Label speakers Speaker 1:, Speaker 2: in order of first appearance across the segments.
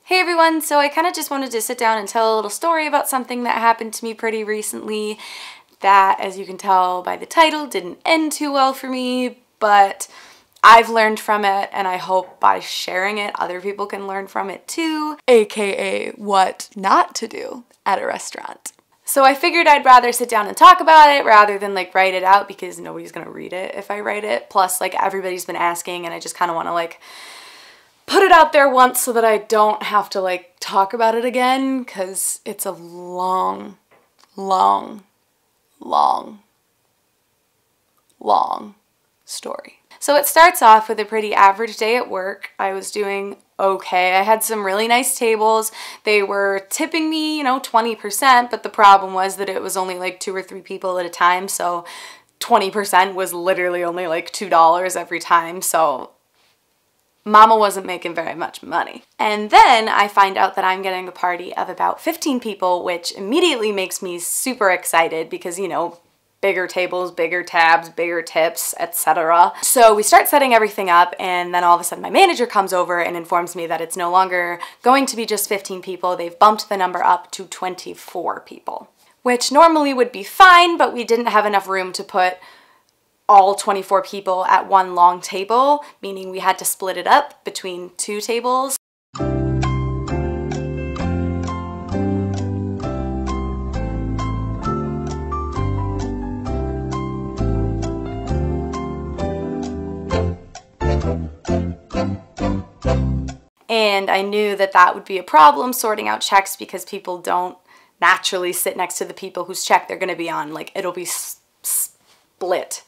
Speaker 1: Hey everyone, so I kind of just wanted to sit down and tell a little story about something that happened to me pretty recently that, as you can tell by the title, didn't end too well for me, but I've learned from it, and I hope by sharing it, other people can learn from it too, aka what not to do at a restaurant. So I figured I'd rather sit down and talk about it rather than like write it out, because nobody's gonna read it if I write it. Plus, like, everybody's been asking and I just kind of want to like put it out there once so that I don't have to like talk about it again, because it's a long story. So it starts off with a pretty average day at work. I was doing okay. I had some really nice tables. They were tipping me, 20%, but the problem was that it was only like 2 or 3 people at a time, so 20% was literally only like $2 every time, so Mama wasn't making very much money. And then I find out that I'm getting a party of about 15 people, which immediately makes me super excited because, bigger tables, bigger tabs, bigger tips, etc. So we start setting everything up, and then all of a sudden my manager comes over and informs me that it's no longer going to be just 15 people. They've bumped the number up to 24 people, which normally would be fine, but we didn't have enough room to put all 24 people at one long table, meaning we had to split it up between 2 tables. And I knew that that would be a problem sorting out checks, because people don't naturally sit next to the people whose check they're going to be on. Like, it'll be split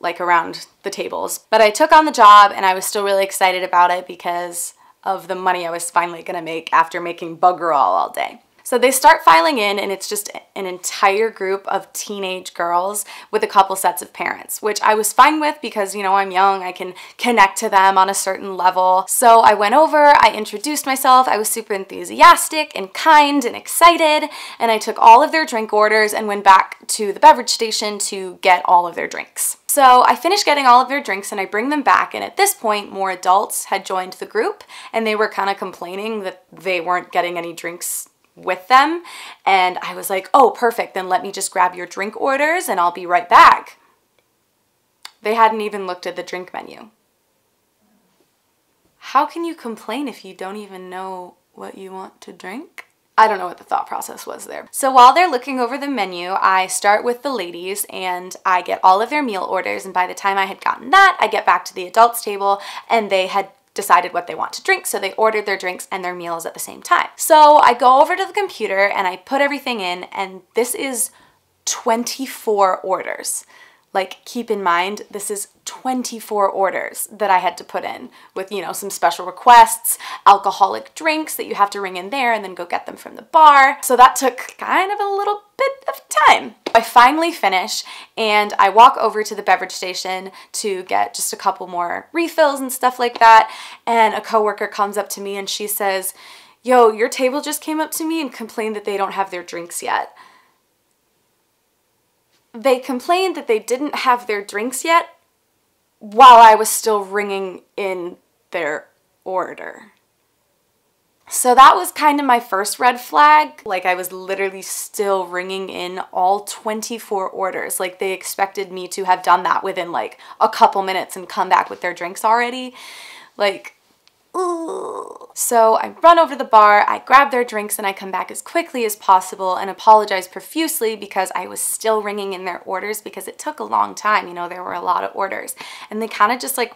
Speaker 1: like around the tables. But I took on the job, and I was still really excited about it because of the money I was finally gonna make after making bugger all day. So they start filing in, and it's just an entire group of teenage girls with a couple sets of parents, which I was fine with because, I'm young, I can connect to them on a certain level. So I went over, I introduced myself, I was super enthusiastic and kind and excited, and I took all of their drink orders and went back to the beverage station to get all of their drinks. So I finished getting all of their drinks and I bring them back, and at this point more adults had joined the group, and they were kind of complaining that they weren't getting any drinks with them, and I was like, oh perfect, then let me just grab your drink orders and I'll be right back. They hadn't even looked at the drink menu. How can you complain if you don't even know what you want to drink? I don't know what the thought process was there. So while they're looking over the menu, I start with the ladies and I get all of their meal orders, and by the time I had gotten that, I get back to the adults table and they had decided what they want to drink, so they ordered their drinks and their meals at the same time. So I go over to the computer and I put everything in, and this is 24 orders. Like, keep in mind, this is 24 orders that I had to put in with, some special requests, alcoholic drinks that you have to ring in there and then go get them from the bar. So that took kind of a little bit of time. I finally finish and I walk over to the beverage station to get just a couple more refills and stuff like that. And a coworker comes up to me and she says, "Yo, your table just came up to me and complained that they don't have their drinks yet." They complained that they didn't have their drinks yet while I was still ringing in their order. So that was kind of my first red flag. Like, I was literally still ringing in all 24 orders. Like, they expected me to have done that within like a couple minutes and come back with their drinks already. Like, ooh. So I run over to the bar, I grab their drinks, and I come back as quickly as possible and apologize profusely because I was still ringing in their orders because it took a long time. There were a lot of orders, and they kind of just like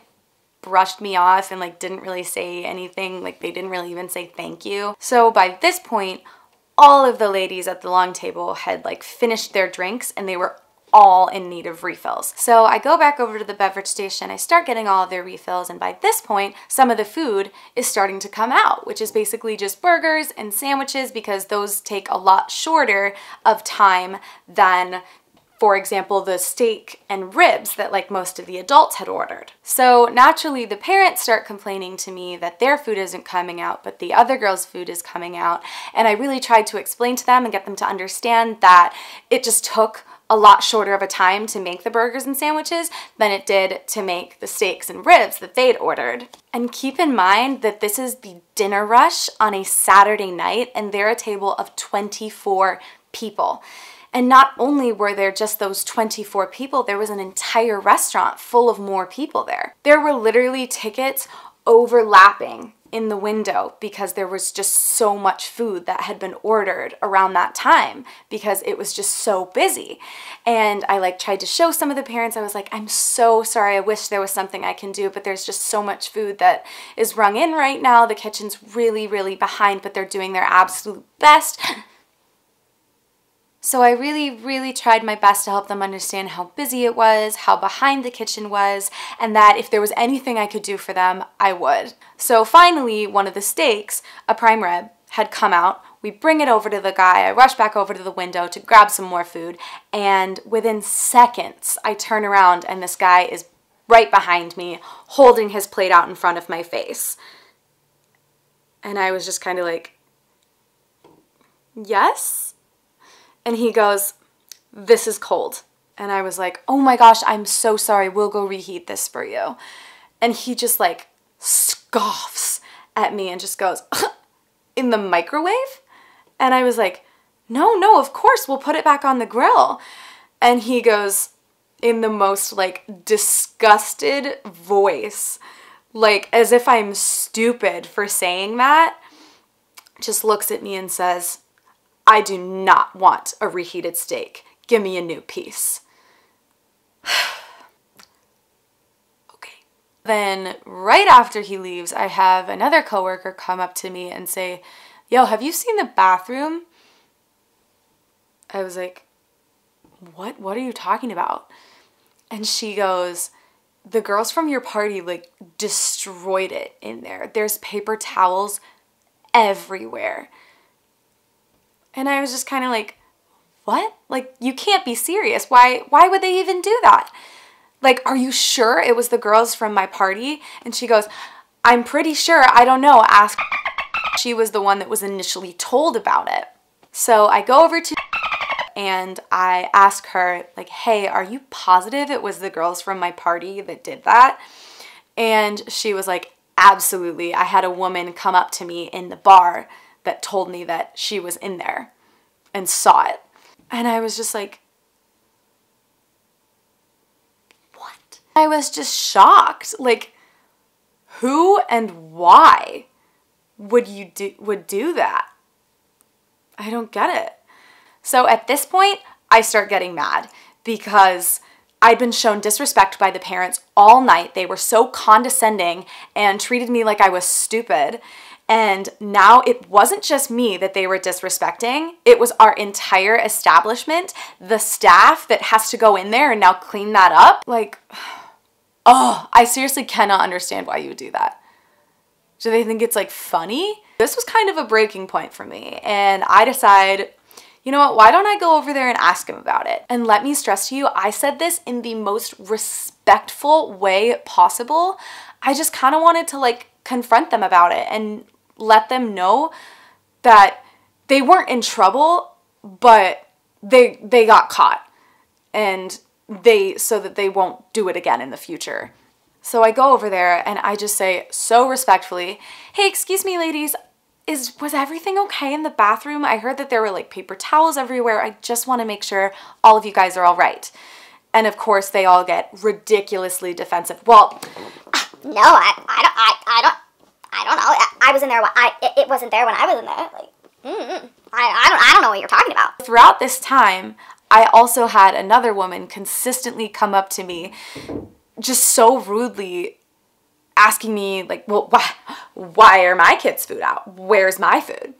Speaker 1: brushed me off and like didn't really say anything. Like, they didn't really even say thank you. So by this point, all of the ladies at the long table had like finished their drinks and they were all in need of refills. So I go back over to the beverage station, I start getting all of their refills, and by this point, some of the food is starting to come out, which is basically just burgers and sandwiches, because those take a lot shorter of time than, for example, the steak and ribs that like most of the adults had ordered. So naturally the parents start complaining to me that their food isn't coming out, but the other girl's food is coming out. And I really tried to explain to them and get them to understand that it just took a lot shorter of a time to make the burgers and sandwiches than it did to make the steaks and ribs that they'd ordered. And keep in mind that this is the dinner rush on a Saturday night, and they're a table of 24 people. And not only were there just those 24 people, there was an entire restaurant full of more people there. There were literally tickets overlapping in the window because there was just so much food that had been ordered around that time because it was just so busy. And I like tried to show some of the parents, I was like, I'm so sorry, I wish there was something I can do, but there's just so much food that is rung in right now. The kitchen's really, really behind, but they're doing their absolute best. So I really, really tried my best to help them understand how busy it was, how behind the kitchen was, and that if there was anything I could do for them, I would. So finally, one of the steaks, a prime rib, had come out. We bring it over to the guy. I rush back over to the window to grab some more food, and within seconds, I turn around and this guy is right behind me, holding his plate out in front of my face. And I was just kind of like, yes? And he goes, this is cold. And I was like, oh my gosh, I'm so sorry. We'll go reheat this for you. And he just like scoffs at me and just goes, in the microwave? And I was like, no, of course, we'll put it back on the grill. And he goes in the most like disgusted voice, like as if I'm stupid for saying that, just looks at me and says, I do not want a reheated steak. Give me a new piece. Okay. Then right after he leaves, I have another coworker come up to me and say, yo, have you seen the bathroom? I was like, what? What are you talking about? And she goes, the girls from your party like destroyed it in there. There's paper towels everywhere. And I was just kind of like, what? Like, you can't be serious. Why would they even do that? Like, are you sure it was the girls from my party? And she goes, I'm pretty sure. I don't know. Ask. She was the one that was initially told about it. So I go over to and I ask her, like, hey, are you positive it was the girls from my party that did that? And she was like, absolutely. I had a woman come up to me in the bar that told me that she was in there and saw it. And I was just like, what? I was just shocked. Like, who and why would do that? I don't get it. So at this point, I start getting mad because I'd been shown disrespect by the parents all night. They were so condescending and treated me like I was stupid. And now it wasn't just me that they were disrespecting. It was our entire establishment, the staff that has to go in there and now clean that up. Like, oh, I seriously cannot understand why you would do that. Do they think it's like funny? This was kind of a breaking point for me. And I decide, you know what, why don't I go over there and ask him about it? And let me stress to you, I said this in the most respectful way possible. I just kind of wanted to like confront them about it and let them know that they weren't in trouble, but they got caught, and so that they won't do it again in the future. So I go over there and I just say so respectfully, hey, excuse me, ladies, was everything okay in the bathroom? I heard that there were like paper towels everywhere. I just want to make sure all of you guys are all right. And of course they all get ridiculously defensive. Well,
Speaker 2: no, I don't know. I was in there. It wasn't there when I was in there. Like, I don't know what you're talking about.
Speaker 1: Throughout this time, I also had another woman consistently come up to me, just so rudely asking me, like, well, why are my kids' food out? Where's my food?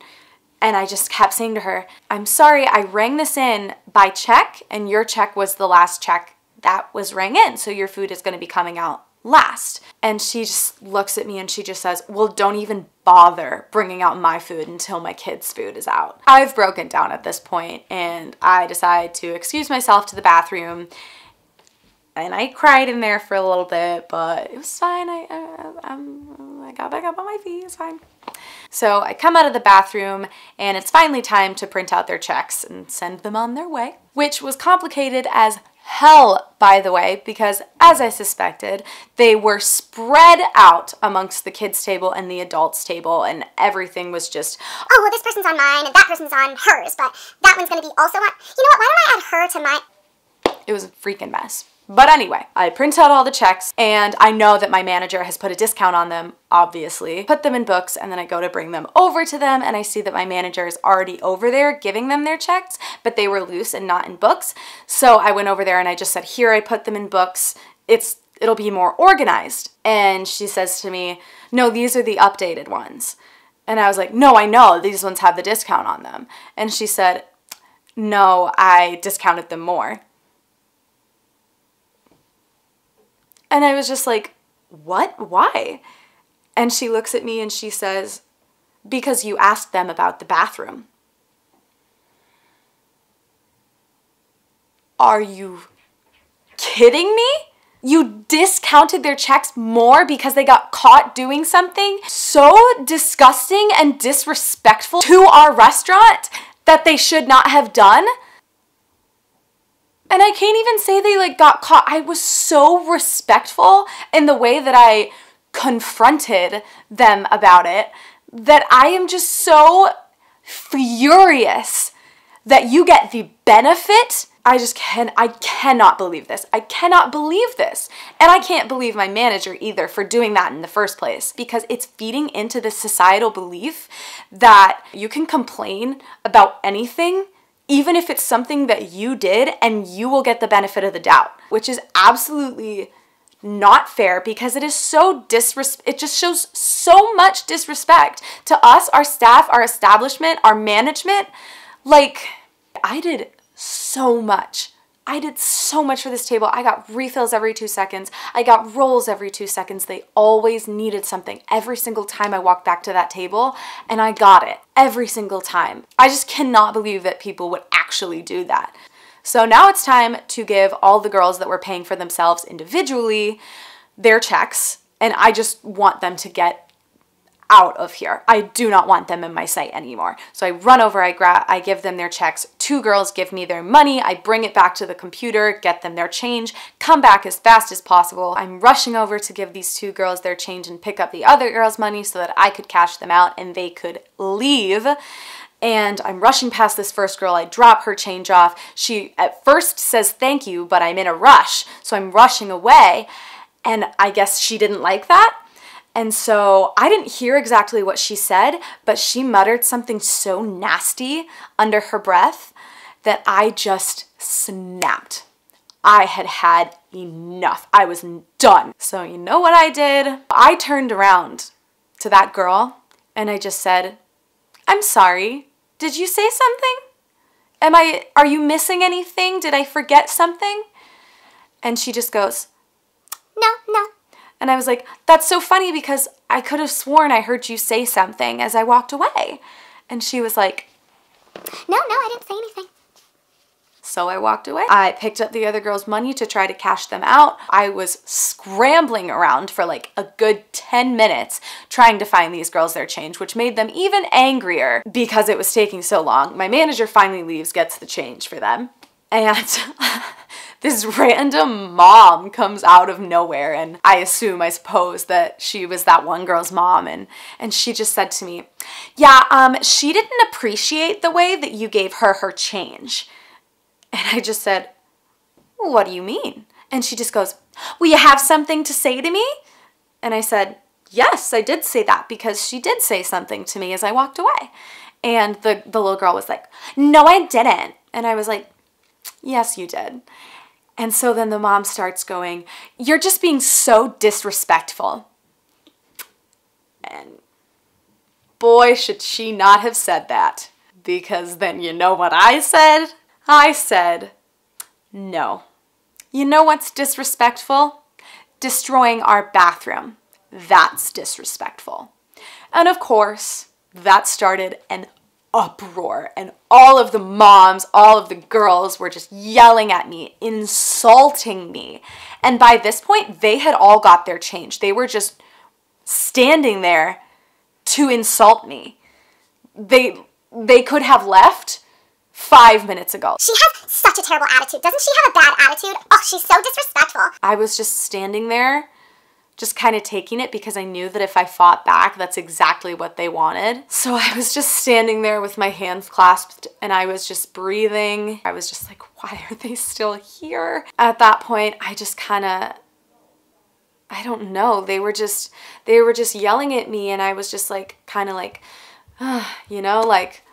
Speaker 1: And I just kept saying to her, I'm sorry, I rang this in by check, and your check was the last check that was rang in, so your food is going to be coming out last. And she just looks at me and she just says, well, don't even bother bringing out my food until my kids' food is out. I've broken down at this point and I decide to excuse myself to the bathroom, and I cried in there for a little bit, but it was fine. I got back up on my feet. It's fine. So I come out of the bathroom and it's finally time to print out their checks and send them on their way, which was complicated as hell, by the way, because as I suspected, they were spread out amongst the kids' table and the adults' table, and everything was just,
Speaker 2: oh, well, this person's on mine and that person's on hers, but that one's going to be also on, you know what, why don't I add her to my...
Speaker 1: It was a freaking mess. But anyway, I print out all the checks and I know that my manager has put a discount on them, obviously. Put them in books and then I go to bring them over to them and I see that my manager is already over there giving them their checks, but they were loose and not in books. So I went over there and I just said, here, I put them in books. It'll be more organized. And she says to me, no, these are the updated ones. And I was like, no, I know, these ones have the discount on them. And she said, no, I discounted them more. And I was just like, what? Why? And she looks at me and she says, because you asked them about the bathroom. Are you kidding me? You discounted their checks more because they got caught doing something so disgusting and disrespectful to our restaurant that they should not have done? And I can't even say they got caught. I was so respectful in the way that I confronted them about it that I am just so furious that you get the benefit. I cannot believe this. I cannot believe this. And I can't believe my manager either for doing that in the first place, because it's feeding into the societal belief that you can complain about anything even if it's something that you did and you will get the benefit of the doubt, which is absolutely not fair because it is so it just shows so much disrespect to us, our staff, our establishment, our management. I did so much. I did so much for this table. I got refills every 2 seconds. I got rolls every 2 seconds. They always needed something every single time I walked back to that table, and I got it every single time. I just cannot believe that people would actually do that. So now it's time to give all the girls that were paying for themselves individually their checks, and I just want them to get out of here. I do not want them in my sight anymore. So I run over, I give them their checks. 2 girls give me their money. I bring it back to the computer, get them their change, come back as fast as possible. I'm rushing over to give these 2 girls their change and pick up the other girls' money so that I could cash them out and they could leave. And I'm rushing past this first girl. I drop her change off. She at first says thank you, but I'm in a rush. So I'm rushing away. And I guess she didn't like that. And so I didn't hear exactly what she said, but she muttered something so nasty under her breath that I just snapped. I had had enough. I was done. So you know what I did? I turned around to that girl and I just said, I'm sorry. Did you say something? Are you missing anything? Did I forget something? And she just goes,
Speaker 2: No.
Speaker 1: And I was like, that's so funny because I could have sworn I heard you say something as I walked away. And she was like,
Speaker 2: No, I didn't say anything.
Speaker 1: So I walked away. I picked up the other girl's money to try to cash them out. I was scrambling around for a good 10 minutes trying to find these girls their change, which made them even angrier because it was taking so long. My manager finally leaves, gets the change for them. And this random mom comes out of nowhere, and I suppose that she was that one girl's mom, and she just said to me, yeah, she didn't appreciate the way that you gave her change. And I just said, well, what do you mean? And she just goes, well, you have something to say to me? And I said, yes, I did say that because she did say something to me as I walked away. And the little girl was like, no, I didn't. And I was like, yes, you did. And so then the mom starts going, you're just being so disrespectful. And boy, should she not have said that. Because then you know what I said? I said, no. You know what's disrespectful? Destroying our bathroom. That's disrespectful. And of course, that started an uproar, and all of the moms, all of the girls were just yelling at me, insulting me. And by this point, they had all got their change. They were just standing there to insult me. They could have left 5 minutes ago.
Speaker 2: She has such a terrible attitude. Doesn't she have a bad attitude? Oh, she's so disrespectful.
Speaker 1: I was just standing there, just kind of taking it because I knew that if I fought back, that's exactly what they wanted. So I was just standing there with my hands clasped and I was just breathing. I was just like, why are they still here? At that point, I just kind of, I don't know. They were just yelling at me and I was just like, kind of like, you know, like,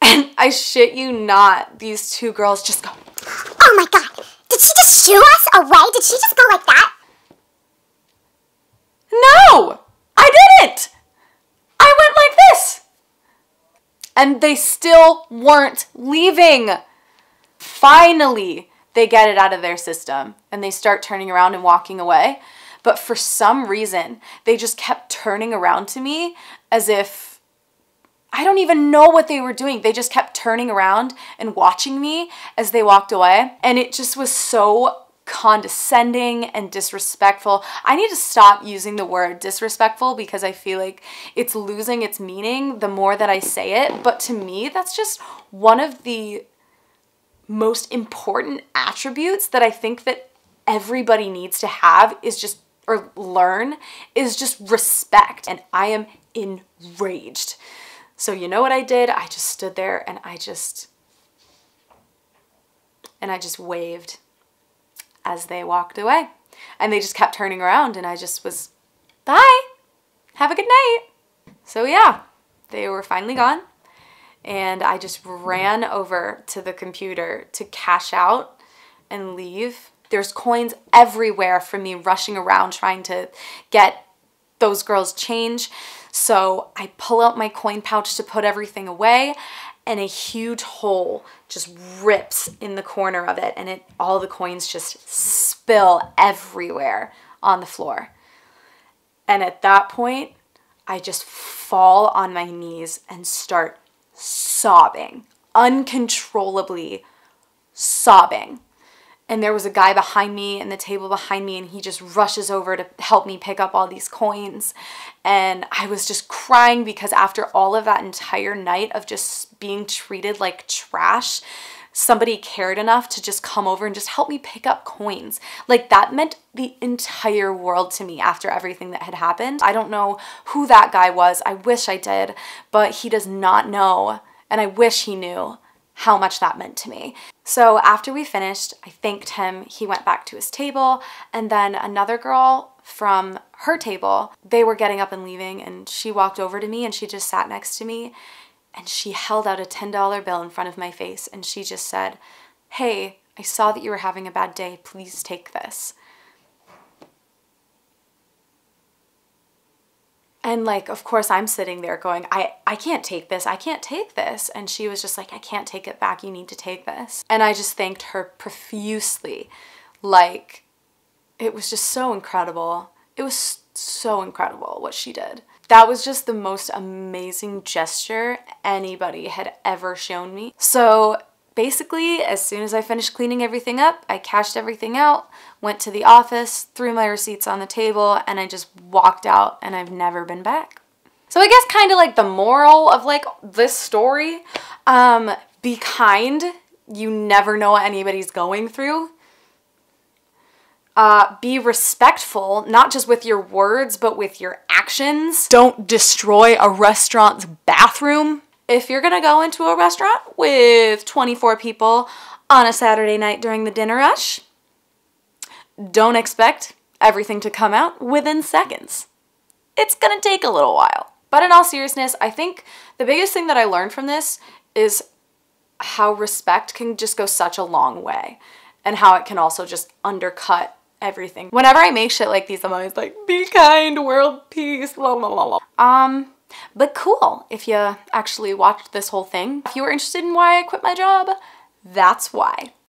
Speaker 1: and I shit you not, these two girls just go,
Speaker 2: oh my God, did she just shoo us away? Did she just go like that?
Speaker 1: No, I didn't. I went like this. And they still weren't leaving. Finally, they get it out of their system and they start turning around and walking away. But for some reason, they just kept turning around to me as if, I don't even know what they were doing. They just kept turning around and watching me as they walked away. And it just was so condescending and disrespectful. I need to stop using the word disrespectful because I feel like it's losing its meaning the more that I say it. But to me, that's just one of the most important attributes that I think that everybody needs to have is just, or learn, is just respect. And I am enraged. So you know what I did? I just stood there and I just waved as they walked away. And they just kept turning around and I just was, bye, have a good night. So yeah, they were finally gone. And I just ran over to the computer to cash out and leave. There's coins everywhere from me rushing around trying to get those girls change. So I pull out my coin pouch to put everything away and a huge hole just rips in the corner of it and all the coins just spill everywhere on the floor. And at that point, I just fall on my knees and start sobbing, uncontrollably sobbing. And there was a guy behind me and the table behind me and he just rushes over to help me pick up all these coins. And I was just crying because after all of that entire night of just being treated like trash, somebody cared enough to just come over and just help me pick up coins. Like that meant the entire world to me after everything that had happened. I don't know who that guy was. I wish I did, but he does not know. And I wish he knew how much that meant to me. So after we finished, I thanked him. He went back to his table and then another girl from her table, they were getting up and leaving and she walked over to me and she just sat next to me and she held out a $10 bill in front of my face and she just said, hey, I saw that you were having a bad day. Please take this. And like, of course, I'm sitting there going, I can't take this. I can't take this. And she was just like, I can't take it back. You need to take this. And I just thanked her profusely. Like, it was just so incredible. It was so incredible what she did. That was just the most amazing gesture anybody had ever shown me. So basically, as soon as I finished cleaning everything up, I cashed everything out, went to the office, threw my receipts on the table, and I just walked out and I've never been back. So I guess kind of like the moral of like this story, be kind. You never know what anybody's going through. Be respectful, not just with your words, but with your actions. Don't destroy a restaurant's bathroom. If you're gonna go into a restaurant with 24 people on a Saturday night during the dinner rush, don't expect everything to come out within seconds. It's gonna take a little while. But in all seriousness, I think the biggest thing that I learned from this is how respect can just go such a long way and how it can also just undercut everything. Whenever I make shit like these, I'm always like, be kind, world peace, blah, blah, blah, blah. But cool, if you actually watched this whole thing. If you were interested in why I quit my job, that's why.